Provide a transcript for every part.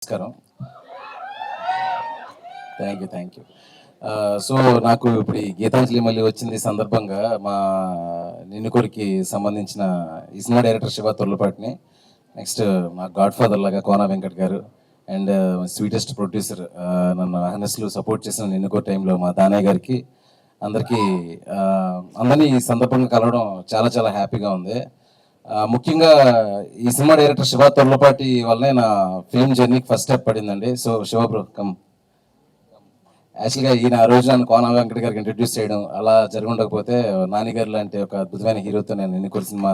నమస్కారం. Thank you. So నాకు ఇప్పుడు ఈ గీతాంజలి మళ్ళీ వచ్చింది సందర్భంగా మా నిన్నుకోరికి సంబంధించిన ఈ సినిమా డైరెక్టర్ శివ తొర్లపాటిని, నెక్స్ట్ మా గాడ్ ఫాదర్ లాగా కోన వెంకట్ గారు అండ్ స్వీటెస్ట్ ప్రొడ్యూసర్ నన్ను హానెస్ట్లో సపోర్ట్ చేసిన నిన్నుకో టైంలో మా దానయ్య గారికి అందరినీ ఈ సందర్భంగా కలవడం చాలా చాలా హ్యాపీగా ఉంది. ముఖ్యంగా ఈ సినిమా డైరెక్టర్ శివ తొర్లపాటి వల్లనే నా ఫిల్మ్ జర్నీకి ఫస్ట్ స్టెప్ పడిందండి. So Shiva bro come. యాక్చువల్గా ఈయన ఆ రోజు నన్ను కోన వెంకట గారికి ఇంట్రడ్యూస్ చేయడం అలా జరిగి ఉండకపోతే నానిగారు లాంటి ఒక అద్భుతమైన హీరోతో నేను ఎన్నికో సినిమా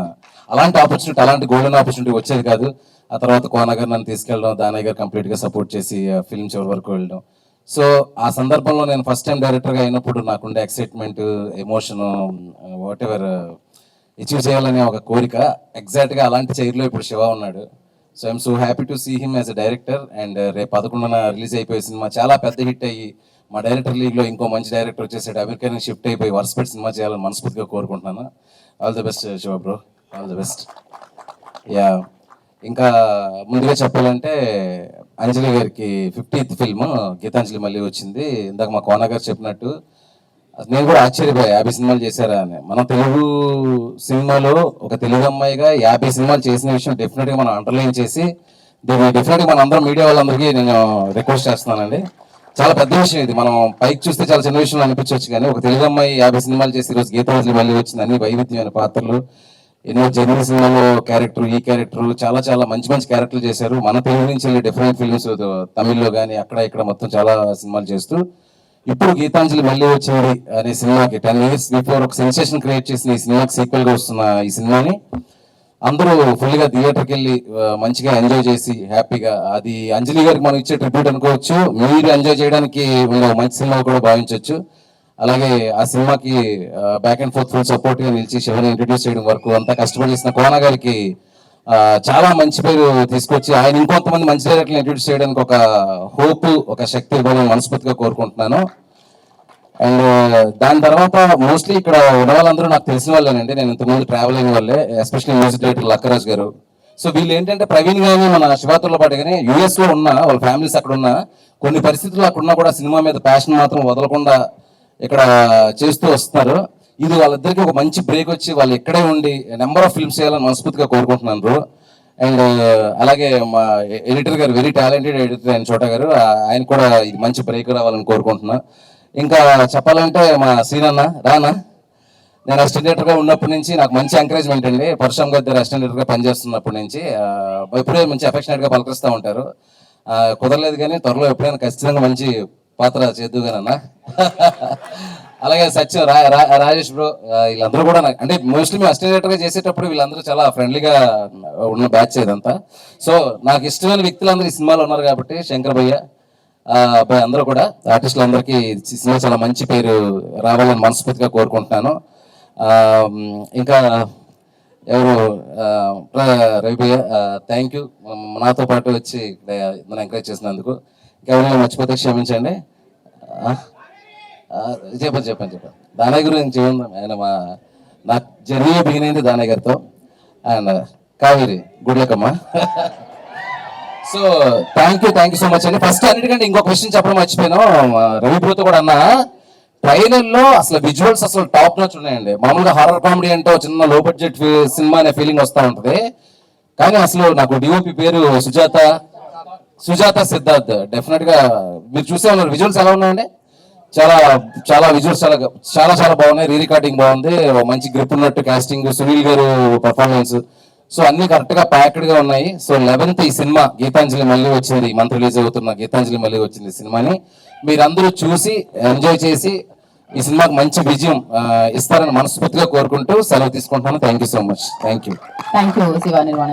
అలాంటి ఆపర్చునిటీ, అలాంటి గోల్డెన్ ఆపర్చునిటీ వచ్చేది కాదు. ఆ తర్వాత కోన గారు నన్ను తీసుకెళ్ళడం, దానయ్య గారు కంప్లీట్గా సపోర్ట్ చేసి ఫిల్మ్ చివరి వరకు వెళ్ళడం. సో ఆ సందర్భంలో నేను ఫస్ట్ టైం డైరెక్టర్గా అయినప్పుడు నాకుండే excitement, emotion, whatever achieve చేయాలనే ఒక కోరిక, ఎగ్జాక్ట్గా అలాంటి చైర్లో ఇప్పుడు శివ ఉన్నాడు. So I'm so happy to see him as a director. And రేపు 11న రిలీజ్ అయిపోయే సినిమా చాలా పెద్ద హిట్ అయ్యి మా డైరెక్టర్ లీగ్లో ఇంకో మంచి డైరెక్టర్ వచ్చేసాడు, అమెరికా నుంచి షిఫ్ట్ అయిపోయి వరుసపెట్టి సినిమా చేయాలని మనస్ఫూర్తిగా కోరుకుంటున్నాను. All the best Shiva bro, all the best. Yeah, ఇంకా ముందుగా చెప్పాలంటే అంజలి గారికి 50th ఫిల్మ్ గీతాంజలి మళ్ళీ వచ్చింది. ఇందాక మా కోన గారు చెప్పినట్టు నేను కూడా ఆశ్చర్యపోయా 50 సినిమాలు చేశారా అని. మన తెలుగు సినిమాలో ఒక తెలుగు అమ్మాయిగా 50 సినిమాలు చేసిన విషయం డెఫినెట్గా మనం అండర్లైన్ చేసి దీన్ని డెఫినెట్గా మన అందరం మీడియా వాళ్ళందరికీ నేను రిక్వెస్ట్ చేస్తున్నానండి. చాలా పెద్ద విషయం ఇది. మనం పైకి చూస్తే చాలా చిన్న విషయంలో అనిపించవచ్చు, కానీ ఒక తెలుగు అమ్మాయి 50 సినిమాలు చేసి ఈరోజు గీతాంజలి మళ్ళీ వచ్చింది. అన్ని వైవిధ్యమైన పాత్రలు, ఎన్నో జర్నల్ సినిమాలో క్యారెక్టర్, ఈ క్యారెక్టర్, చాలా చాలా మంచి మంచి క్యారెక్టర్లు చేశారు. మన తెలుగు నుంచి వెళ్ళి డిఫరెంట్ ఫిల్మ్స్ తమిళ్లో కానీ అక్కడ ఇక్కడ మొత్తం చాలా సినిమాలు చేస్తూ ఇప్పుడు గీతాంజలి మళ్ళీ వచ్చింది అనే సినిమాకి 10 years బిఫోర్ ఒక సెన్సేషన్ క్రియేట్ చేసిన ఈ సినిమాకి సీక్వెల్గా వస్తున్న ఈ సినిమాని అందరూ ఫుల్గా థియేటర్కి వెళ్ళి మంచిగా ఎంజాయ్ చేసి హ్యాపీగా, అది అంజలి గారికి మనం ఇచ్చే ట్రిబ్యూట్ అనుకోవచ్చు, మీరు ఎంజాయ్ చేయడానికి మంచి సినిమా కూడా భావించవచ్చు. అలాగే ఆ సినిమాకి బ్యాక్ అండ్ ఫోర్త్ ఫుల్ సపోర్ట్గా నిలిచి శివని ఇంట్రడ్యూస్ చేయడం వరకు అంతా కష్టపడి చేసిన కోన గారికి చాలా మంచి పేరు తీసుకొచ్చి ఆయన ఇంకొంతమంది మంచి డైరెక్టర్లు ఇంట్రడ్యూస్ చేయడానికి ఒక హోప్, ఒక శక్తి ఇవ్వాలని మనస్ఫూర్తిగా కోరుకుంటున్నాను. అండ్ దాని తర్వాత మోస్ట్లీ ఇక్కడ ఉన్న వాళ్ళందరూ నాకు తెలిసిన వాళ్ళేనండి. నేను ఇంతకుముందు ట్రావెల్ అయిన వాళ్ళే, ఎస్పెషల్లీ మ్యూజిక్ డైరెక్టర్ లక్కరాజ్ గారు. సో వీళ్ళు ఏంటంటే ప్రవీణ్ కానీ మన శివ తొర్లపాటి కానీ యూఎస్లో ఉన్న వాళ్ళ ఫ్యామిలీస్ అక్కడ ఉన్న కొన్ని పరిస్థితులు అక్కడ ఉన్నా కూడా సినిమా మీద ప్యాషన్ మాత్రం వదలకుండా ఇక్కడ చేస్తూ వస్తున్నారు. ఇది వాళ్ళిద్దరికి ఒక మంచి బ్రేక్ వచ్చి వాళ్ళు ఇక్కడే ఉండి నెంబర్ ఆఫ్ ఫిల్మ్స్ చేయాలని మనస్ఫూర్తిగా కోరుకుంటున్నారు. అండ్ అలాగే మా ఎడిటర్ గారు, వెరీ టాలెంటెడ్ ఎడిటర్ ఆయన చోట గారు, ఆయన కూడా ఇది మంచి బ్రేక్ రావాలని కోరుకుంటున్నా. ఇంకా చెప్పాలంటే మా సీనన్న రానా, నేను అసిస్టెంట్ డైరెక్టర్గా ఉన్నప్పటి నుంచి నాకు మంచి ఎంకరేజ్మెంట్ అండి. పరశురామ్ గారి దగ్గర అసిస్టెంట్ డైరెక్టర్గా పనిచేస్తున్నప్పటి నుంచి ఎప్పుడే మంచి అఫెక్షనేట్గా పలకరిస్తూ ఉంటారు. కుదరలేదు కానీ త్వరలో ఎప్పుడైనా ఖచ్చితంగా మంచి పాత్ర చేద్దుగానన్నా. అలాగే సత్యం, రాజేష్ బ్రో, వీళ్ళందరూ కూడా నాకు అంటే మోస్ట్లీ మేము అసిస్టెంట్ డైరెక్టర్గా చేసేటప్పుడు వీళ్ళందరూ చాలా ఫ్రెండ్లీగా ఉన్న బ్యాచ్ ఇదంతా. సో నాకు ఇష్టమైన వ్యక్తులందరూ ఈ సినిమాలో ఉన్నారు కాబట్టి శంకర్ భయ్య, అబ్బాయి అందరూ కూడా ఆర్టిస్టులందరికీ సినిమా చాలా మంచి పేరు రావాలని మనస్ఫూర్తిగా కోరుకుంటున్నాను. ఇంకా ఎవరు రవి భయ్య, థ్యాంక్ యూ నాతో పాటు వచ్చి నన్ను ఎంకరేజ్ చేసినందుకు. ఇంకెవరైనా మర్చిపోతే క్షమించండి. చెప్పండి దానయ్య గురించి ఏముంది, ఆయన నా జర్నీ బిగిన్ అయింది దానయ్య గారితో. అండ్ కావేరి గుడియకమ్మ. So thank you so much అండి. ఫస్ట్ అన్నిటికంటే ఇంకో క్వశ్చన్ చెప్పడం మర్చిపోయాను, రవి బ్రోతో కూడా అన్నా, ట్రైలర్లో అసలు విజువల్స్ అసలు టాప్ నాచ్ ఉన్నాయండి. మామూలుగా హారర్ కామెడీ అంటే చిన్న లో బడ్జెట్ సినిమా అనే ఫీలింగ్ వస్తూ ఉంటుంది, కానీ అసలు నాకు డిఓపి పేరు సుజాత సిద్ధార్థ్. డెఫినెట్గా మీరు చూసే ఉన్నారు, విజువల్స్ ఎలా ఉన్నాయండి, చాలా చాలా విజువల్స్ చాలా చాలా బాగున్నాయి. రీ రికార్డింగ్ బాగుంది, మంచి గ్రిప్ ఉన్నట్టు కాస్టింగ్, సునీల్ గారు పర్ఫార్మెన్స్, సో అన్ని కరెక్ట్గా ప్యాక్డ్గా ఉన్నాయి. సో 11th ఈ సినిమా గీతాంజలి మళ్ళీ వచ్చింది, ఈ మంత్ రిలీజ్ అవుతున్న గీతాంజలి మళ్ళీ వచ్చింది సినిమాని మీరందరూ చూసి ఎంజాయ్ చేసి ఈ సినిమాకి మంచి విజయం ఇస్తారని మనస్ఫూర్తిగా కోరుకుంటూ సెలవు తీసుకుంటున్నాను. Thank you so much. Thank you Shiva నిర్మాణ.